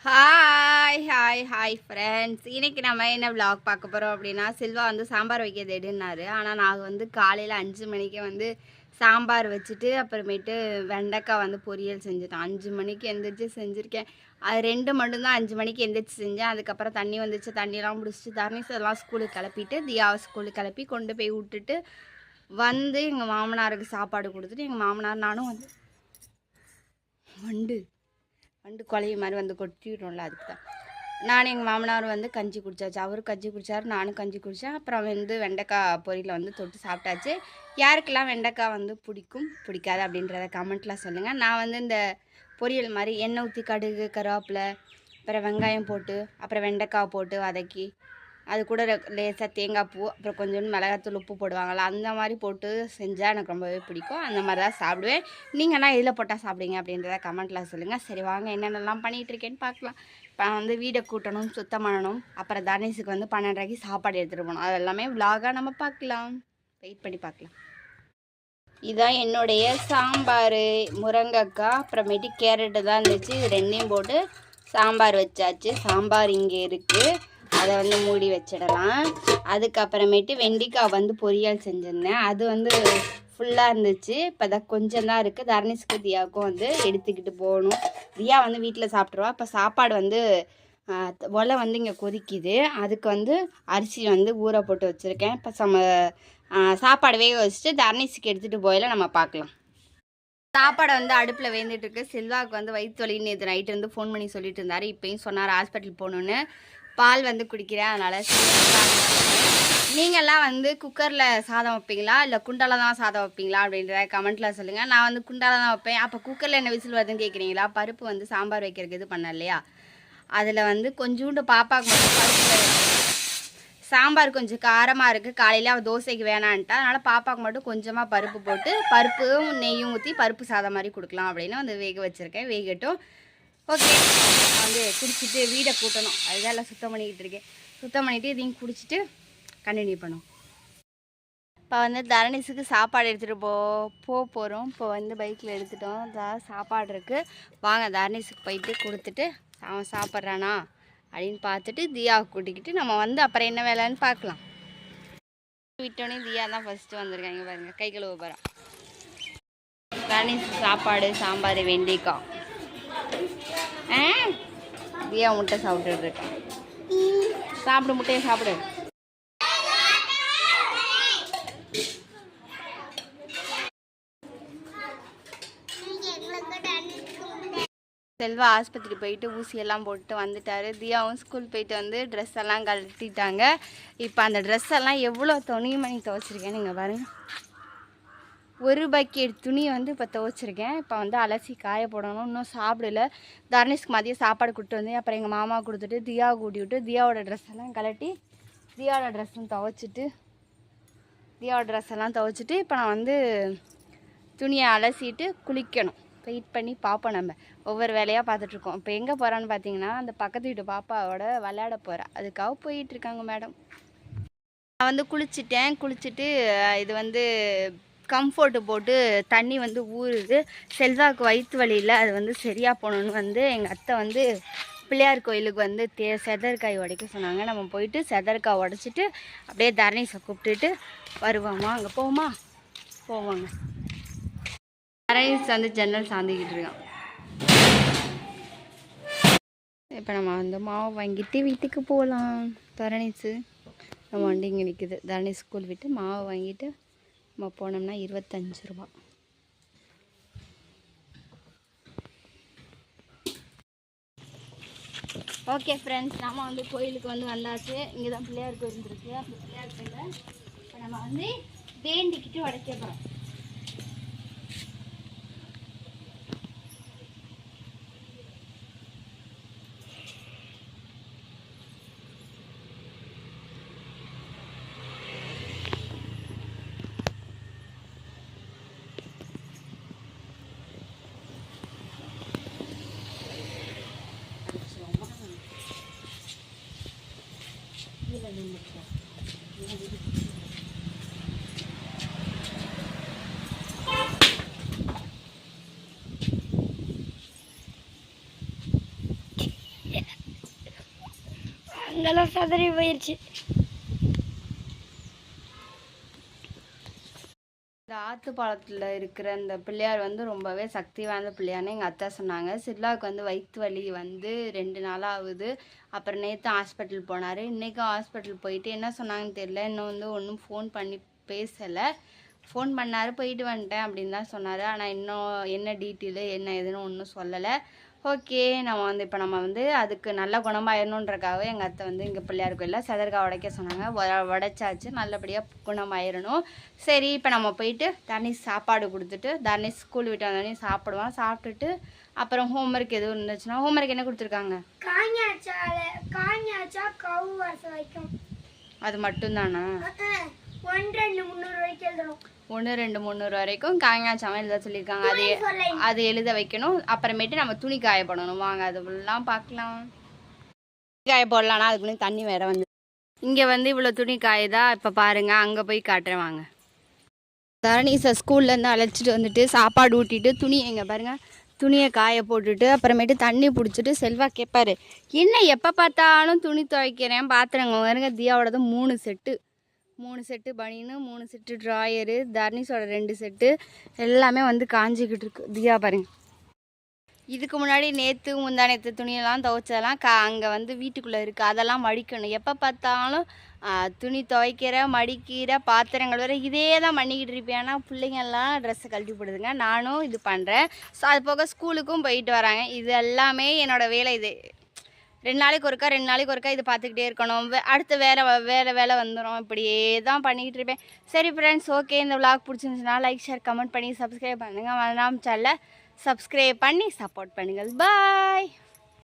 Hi hi hi friends, இன்றைக்கி நம்ம என்ன விலாக் பார்க்க போகிறோம் அப்படின்னா, செல்வா வந்து சாம்பார் வைக்கிறது எடுன்னாரு. ஆனால் நாங்கள் வந்து காலையில் 5 மணிக்கே வந்து சாம்பார் வச்சுட்டு அப்புறமேட்டு வெண்டைக்காய் வந்து பொரியல் செஞ்சுட்டோம். 5 மணிக்கு எந்திரிச்சு செஞ்சுருக்கேன். அது 2 மட்டும்தான் 5 மணிக்கு எந்திரிச்சு செஞ்சேன். அதுக்கப்புறம் தண்ணி வந்துச்சு, தண்ணியெல்லாம் முடிச்சுட்டு தர்ணீஸ் எல்லாம் ஸ்கூலுக்கு கிளப்பிட்டு தியாவை ஸ்கூலுக்கு கிளப்பி கொண்டு போய் விட்டுட்டு வந்து எங்கள் மாமனாருக்கு சாப்பாடு கொடுத்துட்டு எங்கள் மாமனார் நானும் வந்து வண்டு கொலைய மாதிரி வந்து கொட்டிடும்ல, அதுக்கு தான் நான் எங்கள் மாமனார் வந்து கஞ்சி குடித்தாச்சு. அவரும் கஞ்சி குடித்தார், நானும் கஞ்சி குடித்தேன். அப்புறம் வந்து வெண்டைக்காய் பொரியலை வந்து தொட்டு சாப்பிட்டாச்சு. யாருக்கெல்லாம் வெண்டைக்காய் வந்து பிடிக்கும் பிடிக்காது அப்படின்றத கமெண்ட்டில் சொல்லுங்கள். நான் வந்து இந்த பொரியல் மாதிரி எண்ணெய் ஊற்றி கடுகு கருவேப்பிலை அப்புறம் வெங்காயம் போட்டு அப்புறம் வெண்டைக்காய் போட்டு வதக்கி அது கூட லேசாக தேங்காய் பூ அப்புறம் கொஞ்சோண்டு மிளகாத்தூள் உப்பு போடுவாங்கள்ல, அந்த மாதிரி போட்டு செஞ்சால் எனக்கு ரொம்பவே பிடிக்கும். அந்த மாதிரி தான் சாப்பிடுவேன். நீங்கள்லாம் இதில் போட்டால் சாப்பிடுங்க அப்படின்றத கமெண்ட்டில் சொல்லுங்கள். சரி வாங்க என்னென்னலாம் பண்ணிகிட்ருக்கேன்னு பார்க்கலாம். இப்போ நான் வந்து வீடை கூட்டணும், சுத்தம் பண்ணணும். அப்புறம் தர்ணேஸுக்கு வந்து 12:30 சாப்பாடு எடுத்துகிட்டு போகணும். அது எல்லாமே விலாகாக நம்ம பார்க்கலாம். வெயிட் பண்ணி பார்க்கலாம். இதுதான் என்னுடைய சாம்பார். முருங்கைக்காய் அப்புறமேட்டு கேரட்டு தான் இருந்துச்சு. இது ரெண்டையும் போட்டு சாம்பார் வச்சாச்சு. சாம்பார் இங்கே இருக்குது, அதை வந்து மூடி வச்சிடலாம். அதுக்கப்புறமேட்டு வெண்டைக்காய் வந்து பொரியல் செஞ்சுருந்தேன். அது வந்து ஃபுல்லாக இருந்துச்சு. இப்போ தான் கொஞ்சம் தான் இருக்குது. தர்ணேஸுக்கு தியாவுக்கும் வந்து எடுத்துக்கிட்டு போகணும். தியா வந்து வீட்டில் சாப்பிட்ருவா. இப்போ சாப்பாடு வந்து ஒலை வந்து இங்கே கொதிக்குது. அதுக்கு வந்து அரிசி வந்து ஊற போட்டு வச்சுருக்கேன். இப்போ சாப்பாடு வேக வச்சுட்டு தர்ணேஸுக்கு எடுத்துகிட்டு போயில நம்ம பார்க்கலாம். சாப்பாடை வந்து அடுப்பில் வேந்துட்டுருக்கு. செல்வாவுக்கு வந்து வயிற்று வலின்னு நேற்று நைட்டு வந்து ஃபோன் பண்ணி சொல்லிட்டு இருந்தார். இப்போயும் சொன்னார் ஹாஸ்பிட்டல் போகணுன்னு. பால் வந்து குடிக்கிறேன், அதனால் நீங்கள்லாம் வந்து குக்கரில் சாதம் வைப்பீங்களா இல்லை குண்டால தான் சாதம் வைப்பீங்களா அப்படின்றத கமெண்ட்டில் சொல்லுங்கள். நான் வந்து குண்டால தான் வைப்பேன். அப்போ குக்கரில் என்ன விசில் வருதுன்னு கேட்குறீங்களா? பருப்பு வந்து சாம்பார் வைக்கிறதுக்கு இது பண்ண இல்லையா, அதில் வந்து கொஞ்சோண்டு பாப்பாவுக்கு மட்டும் பருப்பு. சாம்பார் கொஞ்சம் காரமாக இருக்குது, காலையில் அவள் தோசைக்கு வேணான்ட்டா. அதனால் பாப்பாவுக்கு மட்டும் கொஞ்சமாக பருப்பு போட்டு பருப்பும் நெய்யும் ஊற்றி பருப்பு சாதம் மாதிரி கொடுக்கலாம் அப்படின்னு வந்து வேக வச்சுருக்கேன். வேகட்டும். ஓகே, நான் வந்து குடிச்சிட்டு வீடை கூட்டணும். அதுதான் எல்லாம் சுத்தம் பண்ணிக்கிட்டு இருக்கேன். சுத்தம் பண்ணிவிட்டு இதையும் குடிச்சிட்டு கண்டினியூ பண்ணும். இப்போ வந்து தர்ணேஸுக்கு சாப்பாடு எடுத்துகிட்டு போகிறோம். இப்போ வந்து பைக்கில் எடுத்துட்டோம். சாப்பாடு இருக்குது. வாங்க தர்ணேஸுக்கு போயிட்டு கொடுத்துட்டு அவன் சாப்பிட்றானா அப்படின்னு பார்த்துட்டு தியாவை கூட்டிக்கிட்டு நம்ம வந்து அப்புறம் என்ன வேலைன்னு பார்க்கலாம். விட்டோன்னே தியா தான் ஃபஸ்ட்டு வந்திருக்காங்க பாருங்க, கை கழுவ போகிறான். தர்ணேஸுக்கு சாப்பாடு சாம்பார் வெண்டைக்காய். தியா முட்டை சாப்பிட்டுட்டு இருக்கேன். சாப்பிடு, முட்டையை சாப்பிடு. செல்வா ஆஸ்பத்திரி போயிட்டு ஊசியெல்லாம் போட்டு வந்துட்டார். தியாவும் ஸ்கூல் போயிட்டு வந்து ட்ரெஸ் எல்லாம் கழட்டிட்டாங்க. இப்போ அந்த ட்ரெஸ் எல்லாம் எவ்வளோ துணிமணி துவைச்சிருக்கேன்னு நீங்கள் பாருங்கள். ஒரு பக்கெட் துணி வந்து இப்போ துவைச்சிருக்கேன். இப்போ வந்து அலசி காய போடணும். இன்னும் சாப்பிடல. தர்ணேஸ்க்கு மதியம் சாப்பாடு கொடுத்து வந்து அப்புறம் எங்கள் மாமா கொடுத்துட்டு தியாவை கூட்டி விட்டு தியாவோட ட்ரெஸ் எல்லாம் கழட்டி தியாவோட ட்ரெஸ்ஸும் துவைச்சிட்டு இப்போ நான் வந்து துணியை அலசிட்டு குளிக்கணும். வெயிட் பண்ணி பார்ப்போம். நம்ம ஒவ்வொரு வேலையாக பார்த்துட்ருக்கோம். இப்போ எங்கே போகிறான்னு பார்த்தீங்கன்னா, அந்த பக்கத்து வீட்டு பாப்பாவோட விளையாட போகிறா. அதுக்காக போயிட்டுருக்காங்க மேடம். நான் வந்து குளிச்சுட்டு இது வந்து கம்ஃபர்ட்டு போட்டு தண்ணி வந்து ஊறுது. செல்வாவுக்கு வயிற்று வலியில் அது வந்து சரியாக போகணுன்னு வந்து எங்கள் அத்தை வந்து பிள்ளையார் கோயிலுக்கு வந்து செதற்காய் உடைக்க சொன்னாங்க. நம்ம போயிட்டு செதற்காய் உடைச்சிட்டு அப்படியே தர்ணேஸை கூப்பிட்டுட்டு வருவோமா. அங்கே போவாங்க. தர்ணேஸ் வந்து ஜன்னல் சாந்திக்கிட்டு இருக்கான். இப்போ நம்ம வந்து மாவு வாங்கிட்டு வீட்டுக்கு போகலாம். தர்ணேஸு நம்ம வண்டி இங்கே நிற்குது. தர்ணேஸ் ஸ்கூல் விட்டு மாவு வாங்கிட்டு நம்ம போனோம்னா 25 ரூபா. ஓகே ஃப்ரெண்ட்ஸ், நம்ம வந்து கோயிலுக்கு வந்து வந்தாச்சு. இங்கே தான் பிள்ளையார் கோயில் இருக்குது. அந்த பிள்ளையார் கோயிலில் இப்போ நம்ம வந்து வேண்டிக்கிட்டு உடைக்க போகிறோம். அங்கெல்லாம் சதறி போயிடுச்சு. இந்த ஆத்துப்பாலத்தில் இருக்கிற இந்த பிள்ளையார் வந்து ரொம்பவே சக்தி வாய்ந்த பிள்ளையார்னு எங்கள் அத்தை சொன்னாங்க. சில்லாவுக்கு வந்து வயிற்று வலி வந்து 2 நாளாக ஆகுது. அப்புறம் நேற்று ஹாஸ்பிட்டல் போனார். இன்றைக்கும் ஹாஸ்பிட்டல் போயிட்டு என்ன சொன்னாங்கன்னு தெரியல. இன்னும் வந்து ஒன்றும் ஃபோன் பண்ணி பேசலை. ஃபோன் பண்ணார், போயிட்டு வந்துட்டேன் அப்படின்னு தான் சொன்னார். ஆனால் இன்னும் என்ன டீட்டெயிலு என்ன ஏதுன்னு ஒன்றும் சொல்லலை. ஓகே, இப்போ நம்ம வந்து அதுக்கு நல்ல குணமாயிடணுன்றக்காக எங்கள் அத்தை வந்து இங்கே பிள்ளையார் கோயிலில் செதற்காய் உடைக்க சொன்னாங்க. உடைச்சாச்சு, நல்லபடியாக குணமாயிடணும். சரி, இப்போ நம்ம போயிட்டு தர்னிஷ் சாப்பாடு கொடுத்துட்டு தர்னிஷ் ஸ்கூல் விட்டு வந்தோடனே சாப்பிடுவான். சாப்பிட்டுட்டு அப்புறம் ஹோம்ஒர்க் எதுவும் இருந்துச்சுன்னா ஹோம்ஒர்க் என்ன கொடுத்துருக்காங்க? அது மட்டும்தானா? 1, 2, 300 வரைக்கும் எழுதணும். 1, 2, 300 வரைக்கும் காய்ச்சாமல் எழுத சொல்லியிருக்காங்க. அது எழுத வைக்கணும். அப்புறமேட்டு நம்ம துணி காய போடணும். வாங்க அதெல்லாம் பார்க்கலாம். துணி காய போடலான்னா அதுக்குன்னு தண்ணி வேற வந்து இங்கே வந்து இவ்வளோ துணி காயுதா. இப்போ பாருங்கள், அங்கே போய் காட்டுறேன் வாங்க. தரணீஸை ஸ்கூல்லேருந்து அழைச்சிட்டு வந்துட்டு சாப்பாடு ஊட்டிட்டு துணி எங்கே பாருங்கள், துணியை காய போட்டுட்டு அப்புறமேட்டு தண்ணி பிடிச்சிட்டு செல்வா கேட்பாரு, என்ன எப்போ பார்த்தாலும் துணி துவைக்கிறேன் பாத்திரங்க பாருங்க. தியாவோடது 3 செட்டு, 3 செட்டு பனின்னு, 3 செட்டு ட்ராயரு, தர்னிஸோட 2 செட்டு எல்லாமே வந்து காஞ்சிக்கிட்டு இருக்கு. தியா பாருங்க. இதுக்கு முன்னாடி நேற்று முந்தானேற்று துணியெல்லாம் துவைச்சதெல்லாம் அங்கே வந்து வீட்டுக்குள்ளே இருக்குது. அதெல்லாம் மடிக்கணும். எப்போ பார்த்தாலும் துணி துவைக்கிற மடிக்கிற பாத்திரங்கள் வேறு இதே தான் பண்ணிக்கிட்டு இருப்பேன். ஆனால் பிள்ளைங்கள்லாம் ட்ரெஸ்ஸை கழட்டி போடுதுங்க. நானும் இது பண்ணுறேன். ஸோ அது போக ஸ்கூலுக்கும் போயிட்டு வராங்க. இது எல்லாமே என்னோடய வேலை. இது 2 நாளைக்கு ஒருக்கா இது பார்த்துக்கிட்டே இருக்கணும். அடுத்து வேறு வேலை வந்துடும். இப்படியே தான் பண்ணிக்கிட்டு இருப்பேன். சரி ஃப்ரெண்ட்ஸ், ஓகே, இந்த விளாக் பிடிச்சிருந்துச்சுன்னா லைக், ஷேர், கமெண்ட் பண்ணி சப்ஸ்கிரைப் பண்ணுங்கள். மறக்காம சேனலை சப்ஸ்கிரைப் பண்ணி சப்போர்ட் பண்ணுங்கள். பாய்.